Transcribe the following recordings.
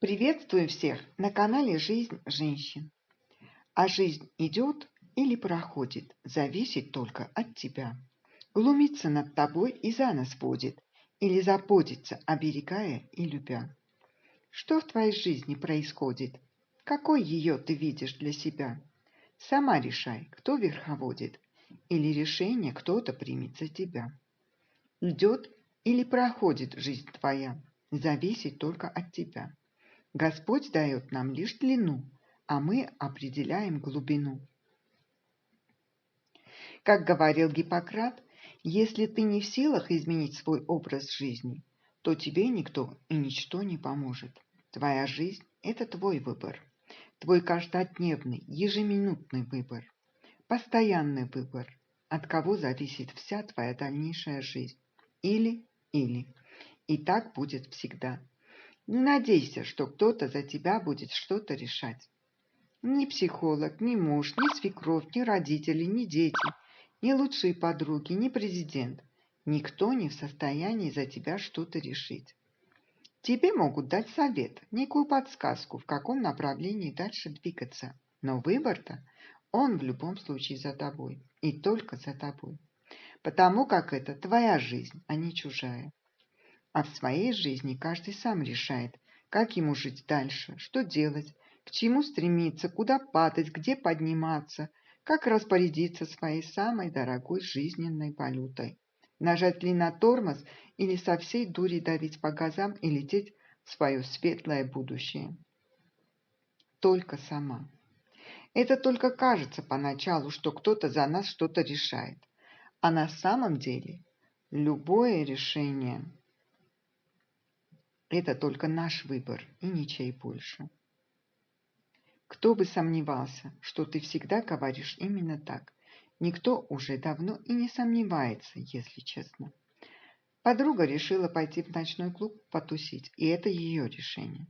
Приветствую всех на канале «Жизнь женщин». А жизнь идет или проходит, зависит только от тебя. Глумится над тобой и за нос водит, или заботится, оберегая и любя. Что в твоей жизни происходит? Какой ее ты видишь для себя? Сама решай, кто верховодит, или решение кто-то примет за тебя. Идет или проходит жизнь твоя, зависит только от тебя. Господь дает нам лишь длину, а мы определяем глубину. Как говорил Гиппократ, если ты не в силах изменить свой образ жизни, то тебе никто и ничто не поможет. Твоя жизнь – это твой выбор, твой каждодневный, ежеминутный выбор, постоянный выбор, от кого зависит вся твоя дальнейшая жизнь. Или. И так будет всегда. Не надейся, что кто-то за тебя будет что-то решать. Ни психолог, ни муж, ни свекровь, ни родители, ни дети, ни лучшие подруги, ни президент. Никто не в состоянии за тебя что-то решить. Тебе могут дать совет, некую подсказку, в каком направлении дальше двигаться. Но выбор-то, он в любом случае за тобой. И только за тобой. Потому как это твоя жизнь, а не чужая. А в своей жизни каждый сам решает, как ему жить дальше, что делать, к чему стремиться, куда падать, где подниматься, как распорядиться своей самой дорогой жизненной валютой. Нажать ли на тормоз или со всей дури давить по газам и лететь в свое светлое будущее. Только сама. Это только кажется поначалу, что кто-то за нас что-то решает. А на самом деле любое решение – это только наш выбор и ничей больше. Кто бы сомневался, что ты всегда говоришь именно так. Никто уже давно и не сомневается, если честно. Подруга решила пойти в ночной клуб потусить, и это ее решение.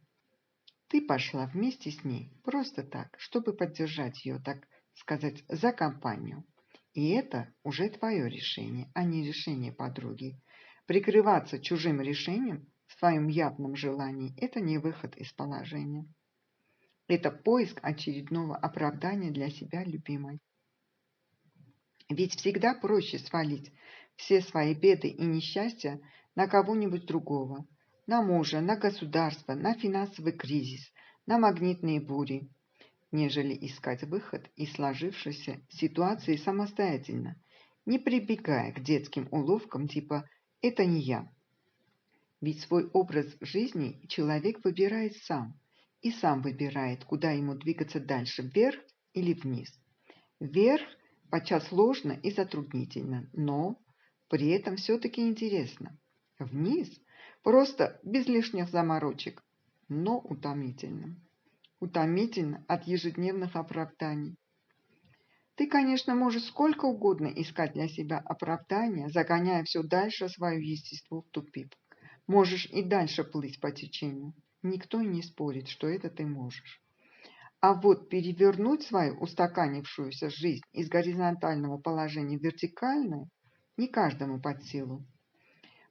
Ты пошла вместе с ней просто так, чтобы поддержать ее, так сказать, за компанию. И это уже твое решение, а не решение подруги. Прикрываться чужим решением в своем явном желании – это не выход из положения. Это поиск очередного оправдания для себя любимой. Ведь всегда проще свалить все свои беды и несчастья на кого-нибудь другого. На мужа, на государство, на финансовый кризис, на магнитные бури, нежели искать выход из сложившейся ситуации самостоятельно, не прибегая к детским уловкам типа «это не я». Ведь свой образ жизни человек выбирает сам, и сам выбирает, куда ему двигаться дальше, вверх или вниз. Вверх подчас сложно и затруднительно, но при этом все-таки интересно. Вниз просто без лишних заморочек, но утомительно. Утомительно от ежедневных оправданий. Ты, конечно, можешь сколько угодно искать для себя оправдания, загоняя все дальше свое естество в тупик. Можешь и дальше плыть по течению. Никто не спорит, что это ты можешь. А вот перевернуть свою устаканившуюся жизнь из горизонтального положения в вертикальное не каждому под силу.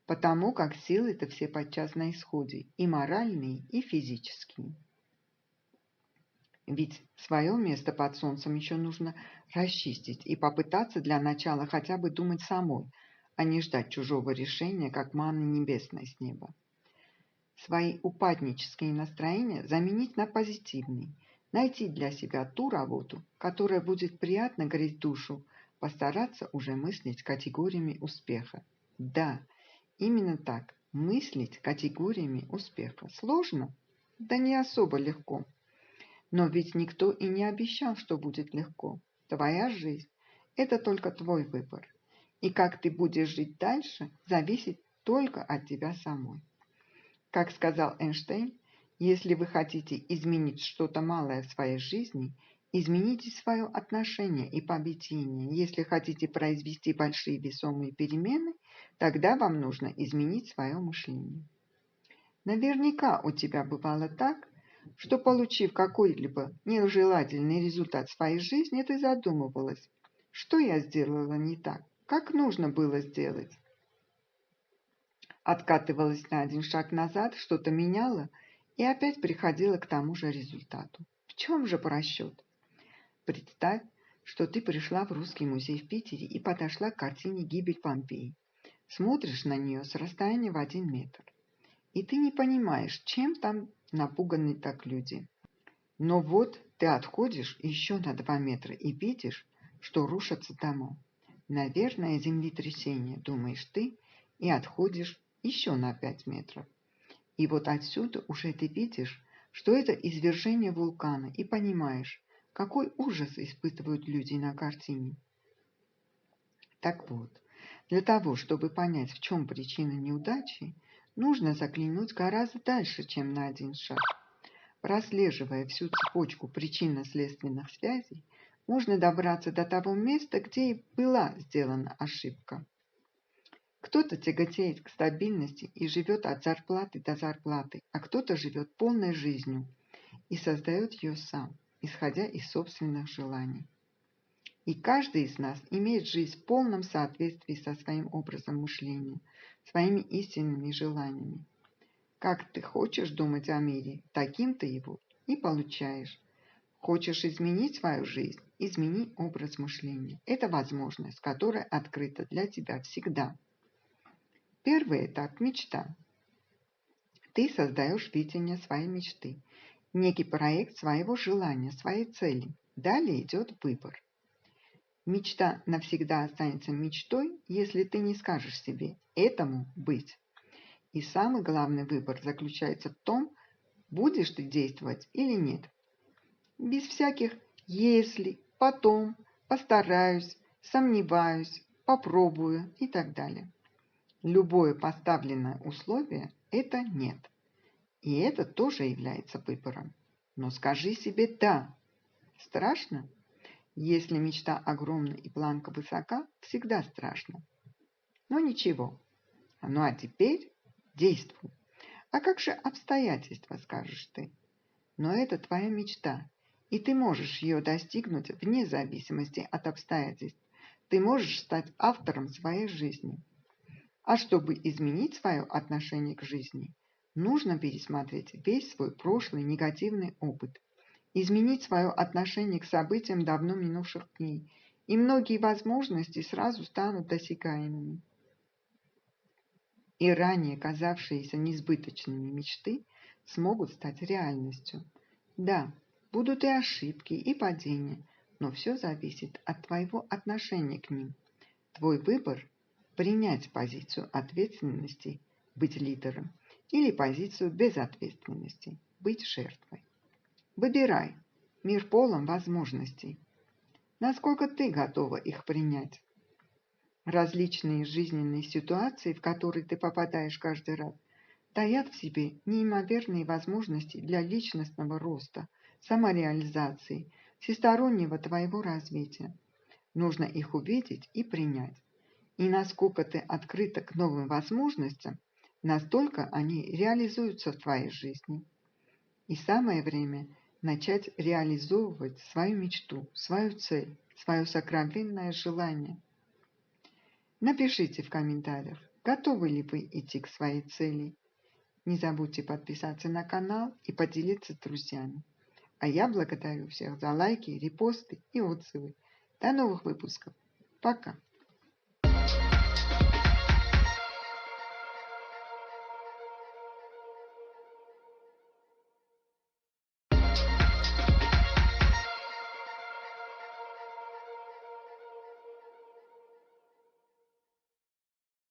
Потому как силы-то все подчас на исходе, и моральные, и физические. Ведь свое место под солнцем еще нужно расчистить и попытаться для начала хотя бы думать самой, а не ждать чужого решения, как манны небесной с неба. Свои упаднические настроения заменить на позитивные, найти для себя ту работу, которая будет приятно греть душу, постараться уже мыслить категориями успеха. Да, именно так, мыслить категориями успеха. Сложно? Да не особо легко. Но ведь никто и не обещал, что будет легко. Твоя жизнь – это только твой выбор. И как ты будешь жить дальше, зависит только от тебя самой. Как сказал Эйнштейн, если вы хотите изменить что-то малое в своей жизни, измените свое отношение и поведение. Если хотите произвести большие весомые перемены, тогда вам нужно изменить свое мышление. Наверняка у тебя бывало так, что, получив какой-либо нежелательный результат в своей жизни, ты задумывалась, что я сделала не так, как нужно было сделать. Откатывалась на один шаг назад, что-то меняла и опять приходила к тому же результату. В чем же просчет? Представь, что ты пришла в Русский музей в Питере и подошла к картине «Гибель Помпеи». Смотришь на нее с расстояния в 1 метр, и ты не понимаешь, чем там напуганы так люди. Но вот ты отходишь еще на 2 метра и видишь, что рушатся дома. Наверное, землетрясение, думаешь ты, и отходишь еще на 5 метров. И вот отсюда уже ты видишь, что это извержение вулкана, и понимаешь, какой ужас испытывают люди на картине. Так вот, для того, чтобы понять, в чем причина неудачи, нужно заглянуть гораздо дальше, чем на 1 шаг. Прослеживая всю цепочку причинно-следственных связей, можно добраться до того места, где и была сделана ошибка. Кто-то тяготеет к стабильности и живет от зарплаты до зарплаты, а кто-то живет полной жизнью и создает ее сам, исходя из собственных желаний. И каждый из нас имеет жизнь в полном соответствии со своим образом мышления, своими истинными желаниями. Как ты хочешь думать о мире, таким ты его и получаешь. Хочешь изменить свою жизнь, измени образ мышления. Это возможность, которая открыта для тебя всегда. Первый этап – мечта. Ты создаешь видение своей мечты, некий проект своего желания, своей цели. Далее идет выбор. Мечта навсегда останется мечтой, если ты не скажешь себе «этому быть». И самый главный выбор заключается в том, будешь ты действовать или нет. Без всяких «если», «потом», «постараюсь», «сомневаюсь», «попробую» и так далее. Любое поставленное условие – это «нет». И это тоже является выбором. Но скажи себе «да». Страшно? Если мечта огромна и планка высока, всегда страшно. Но ничего. Ну а теперь действуй. А как же обстоятельства, скажешь ты? Но это твоя мечта, и ты можешь ее достигнуть вне зависимости от обстоятельств. Ты можешь стать автором своей жизни. А чтобы изменить свое отношение к жизни, нужно пересмотреть весь свой прошлый негативный опыт, изменить свое отношение к событиям давно минувших дней, и многие возможности сразу станут досягаемыми. И ранее казавшиеся несбыточными мечты смогут стать реальностью. Да, будут и ошибки, и падения, но все зависит от твоего отношения к ним. Твой выбор – принять позицию ответственности, быть лидером, или позицию безответственности, быть жертвой. Выбирай. Мир полон возможностей. Насколько ты готова их принять? Различные жизненные ситуации, в которые ты попадаешь каждый раз, таят в себе неимоверные возможности для личностного роста, самореализации, всестороннего твоего развития. Нужно их увидеть и принять. И насколько ты открыта к новым возможностям, настолько они реализуются в твоей жизни. И самое время начать реализовывать свою мечту, свою цель, свое сокровенное желание. Напишите в комментариях, готовы ли вы идти к своей цели. Не забудьте подписаться на канал и поделиться с друзьями. А я благодарю всех за лайки, репосты и отзывы. До новых выпусков. Пока!